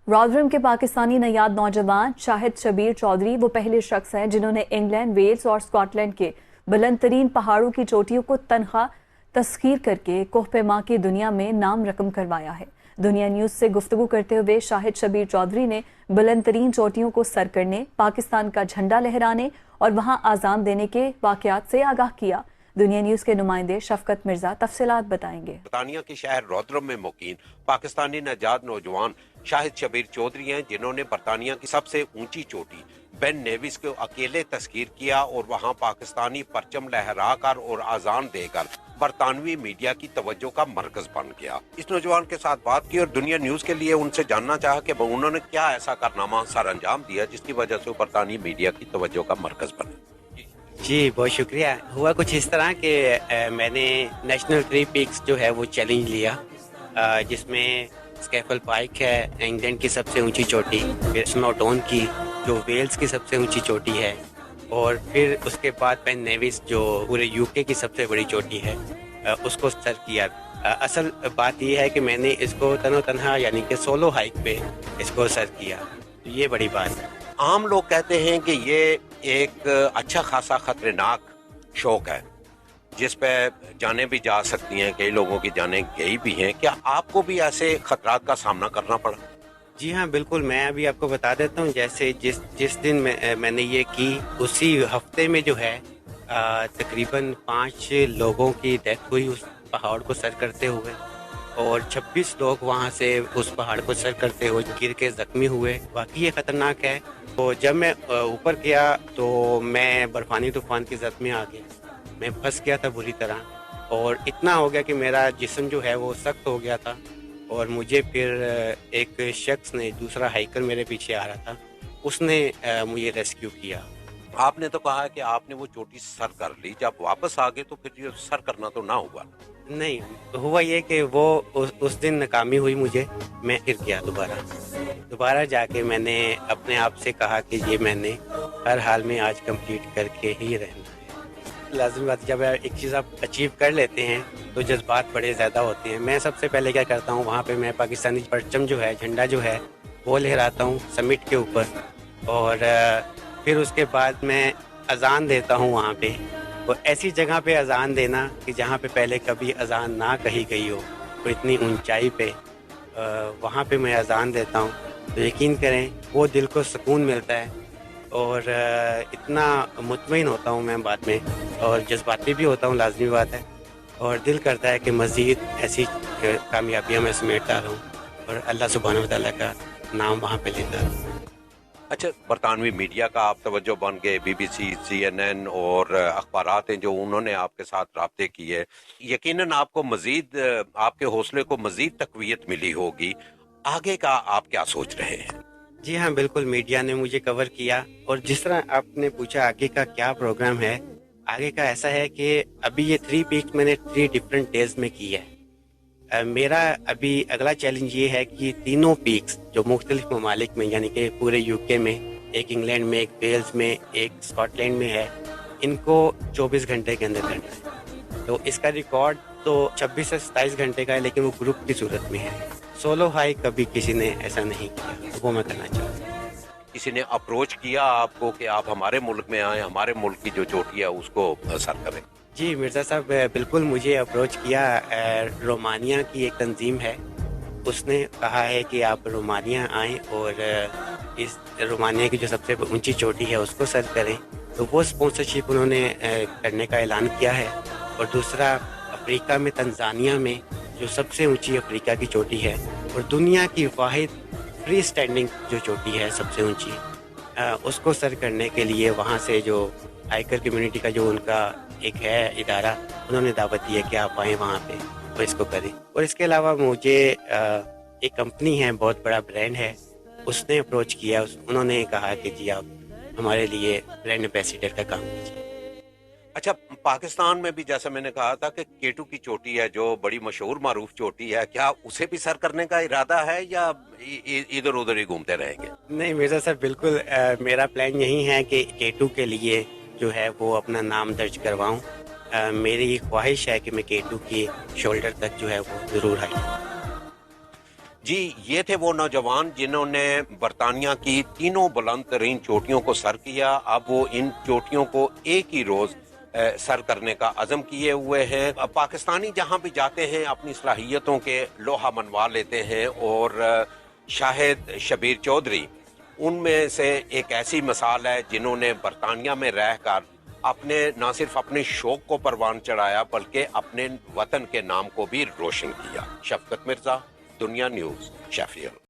رادرم کے پاکستانی نیاد نوجوان شاہد شبیر چودھری وہ پہلے شخص ہیں جنہوں نے انگلینڈ، ویلز اور اسکاٹ لینڈ کے بلند ترین پہاڑوں کی چوٹیوں کو تنہا تسخیر کر کے کوہ پیما کی دنیا میں نام رقم کروایا ہے۔ دنیا نیوز سے گفتگو کرتے ہوئے شاہد شبیر چودھری نے بلند ترین چوٹیوں کو سر کرنے، پاکستان کا جھنڈا لہرانے اور وہاں اذان دینے کے واقعات سے آگاہ کیا۔ دنیا نیوز کے نمائندے شفقت مرزا تفصیلات بتائیں گے۔ برطانیہ کے شہر رادرم میں مقیم پاکستانی نژاد نوجوان شاہد شبیر چودھری ہیں جنہوں نے برطانیہ کی سب سے اونچی چوٹی بین نیویز کو اکیلے تسخیر کیا اور وہاں پاکستانی پرچم لہرا کر اور اذان دے کر برطانوی میڈیا کی توجہ کا مرکز بن گیا۔ اس نوجوان کے ساتھ بات کی اور دنیا نیوز کے لیے ان سے جاننا چاہا کہ انہوں نے کیا ایسا کارنامہ سر انجام دیا جس کی وجہ سے برطانوی میڈیا کی توجہ کا مرکز بنے۔ جی بہت شکریہ۔ ہوا کچھ اس طرح کہ میں نے نیشنل 3 پیکس جو ہے وہ چیلنج لیا، جس میں اسکیفل پائک ہے انگلینڈ کی سب سے اونچی چوٹی، پھر سنوٹون کی جو ویلز کی سب سے اونچی چوٹی ہے، اور پھر اس کے بعد بین نیویز جو پورے یو کے کی سب سے بڑی چوٹی ہے، اس کو سر کیا۔ اصل بات یہ ہے کہ میں نے اس کو تنہا یعنی کہ سولو ہائیک پہ اس کو سر کیا، تو یہ بڑی بات ہے۔ عام لوگ کہتے ہیں کہ یہ ایک اچھا خاصا خطرناک شوق ہے جس پہ جانیں بھی جا سکتی ہیں، کئی لوگوں کی جانیں گئی بھی ہیں۔ کیا آپ کو بھی ایسے خطرات کا سامنا کرنا پڑا؟ جی ہاں بالکل، میں ابھی آپ کو بتا دیتا ہوں۔ جیسے جس دن میں نے یہ کی، اسی ہفتے میں جو ہے تقریباً 5 لوگوں کی ڈیتھ ہوئی اس پہاڑ کو سر کرتے ہوئے، اور 26 لوگ وہاں سے اس پہاڑ کو سر کرتے ہوئے گر کے زخمی ہوئے۔ واقعی یہ خطرناک ہے۔ تو جب میں اوپر گیا تو میں برفانی طوفان کی زد میں آ گیا، میں پھنس گیا تھا بری طرح، اور اتنا ہو گیا کہ میرا جسم جو ہے وہ سخت ہو گیا تھا، اور مجھے پھر ایک شخص نے، دوسرا ہائیکر میرے پیچھے آ رہا تھا، اس نے مجھے ریسکیو کیا۔ آپ نے تو کہا کہ آپ نے وہ چوٹی سر کر لی، جب واپس آ گئے تو پھر یہ سر کرنا تو نہ ہوا؟ نہیں، ہوا یہ کہ وہ اس دن ناکامی ہوئی مجھے، میں گر گیا دوبارہ جا کے میں نے اپنے آپ سے کہا کہ یہ میں نے ہر حال میں آج کمپلیٹ کر کے ہی رہنا ہے۔ لازمی بات، جب ایک چیز آپ اچیو کر لیتے ہیں تو جذبات بڑے زیادہ ہوتے ہیں۔ میں سب سے پہلے کیا کرتا ہوں، وہاں پہ میں پاکستانی پرچم جو ہے، جھنڈا جو ہے وہ لہراتا ہوں سمٹ کے اوپر، اور پھر اس کے بعد میں اذان دیتا ہوں وہاں پہ، اور ایسی جگہ پہ اذان دینا کہ جہاں پہ پہلے کبھی اذان نہ کہی گئی ہو، تو اتنی اونچائی پہ وہاں پہ میں اذان دیتا ہوں، تو یقین کریں وہ دل کو سکون ملتا ہے، اور اتنا مطمئن ہوتا ہوں میں بعد میں، اور جذباتی بھی ہوتا ہوں، لازمی بات ہے، اور دل کرتا ہے کہ مزید ایسی کامیابیاں میں سمیٹتا رہوں اور اللہ سبحانہ وتعالیٰ کا نام وہاں پہ لیتا رہوں۔ اچھا، برطانوی میڈیا کا آپ توجہ بن گئے، بی بی سی، CNN اور اخبارات ہیں جو انہوں نے آپ کے ساتھ رابطے کیے، یقیناً آپ کو مزید، آپ کے حوصلے کو مزید تقویت ملی ہوگی۔ آگے کا آپ کیا سوچ رہے ہیں؟ جی ہاں بالکل، میڈیا نے مجھے کور کیا، اور جس طرح آپ نے پوچھا آگے کا کیا پروگرام ہے، آگے کا ایسا ہے کہ ابھی یہ 3 پیکس میں نے 3 ڈفرینٹ ڈیز میں کی ہے۔ میرا ابھی اگلا چیلنج یہ ہے کہ تینوں پیکس جو مختلف ممالک میں، یعنی کہ پورے یو کے میں، ایک انگلینڈ میں، ایک ویلز میں، ایک اسکاٹ لینڈ میں ہے، ان کو 24 گھنٹے کے اندر کرنا ہے۔ تو اس کا ریکارڈ تو 26 سے 27 گھنٹے کا ہے، لیکن وہ گروپ کی صورت میں ہے۔ سولو ہائی کبھی کسی نے ایسا نہیں کیا، وہ میں کرنا چاہتا ہوں۔ کسی نے اپروچ کیا آپ کو کہ آپ ہمارے ملک میں آئیں، ہمارے ملک کی جو چوٹی ہے اس کو سر کریں؟ جی مرزا صاحب بالکل مجھے اپروچ کیا۔ رومانیہ کی ایک تنظیم ہے، اس نے کہا ہے کہ آپ رومانیہ آئیں اور اس رومانیہ کی جو سب سے اونچی چوٹی ہے اس کو سر کریں، تو وہ اسپانسرشپ انہوں نے کرنے کا اعلان کیا ہے۔ اور دوسرا، افریقہ میں تنزانیہ میں جو سب سے اونچی افریقہ کی چوٹی ہے، اور دنیا کی واحد فری اسٹینڈنگ جو چوٹی ہے سب سے اونچی، اس کو سر کرنے کے لیے وہاں سے جو ہائیکر کمیونٹی کا جو ان کا ایک ہے ادارہ، انہوں نے دعوت دی ہے کہ آپ آئیں وہاں پہ اور اس کو کریں۔ اور اس کے علاوہ مجھے ایک کمپنی ہے، بہت بڑا برانڈ ہے، اس نے اپروچ کیا، انہوں نے کہا کہ جی آپ ہمارے لیے برانڈ ایمبیسیڈر کا کام کیجیے۔ اچھا، پاکستان میں بھی جیسا میں نے کہا تھا کہ K2 کی چوٹی ہے جو بڑی مشہور معروف چوٹی ہے، کیا اسے بھی سر کرنے کا ارادہ ہے یا ادھر ادھر ہی گھومتے رہیں گے؟ نہیں مرزا صاحب، بالکل میرا پلان یہی ہے کہ K2 کے لیے جو ہے وہ اپنا نام درج کرواؤں۔ میری خواہش ہے کہ میں K2 کی شولڈر تک جو ہے وہ ضرور آئی۔ جی یہ تھے وہ نوجوان جنہوں نے برطانیہ کی تینوں بلند ترین چوٹیوں کو سر کیا. اب وہ ان چوٹیوں کو ایک ہی روز سر کرنے کا عزم کیے ہوئے ہیں. پاکستانی جہاں بھی جاتے ہیں اپنی صلاحیتوں کے لوہا منوا لیتے ہیں, اور شاہد شبیر چودھری ان میں سے ایک ایسی مثال ہے جنہوں نے برطانیہ میں رہ کر اپنے نہ صرف اپنے شوق کو پروان چڑھایا بلکہ اپنے وطن کے نام کو بھی روشن کیا. شفقت مرزا, دنیا نیوز, شیفیلڈ.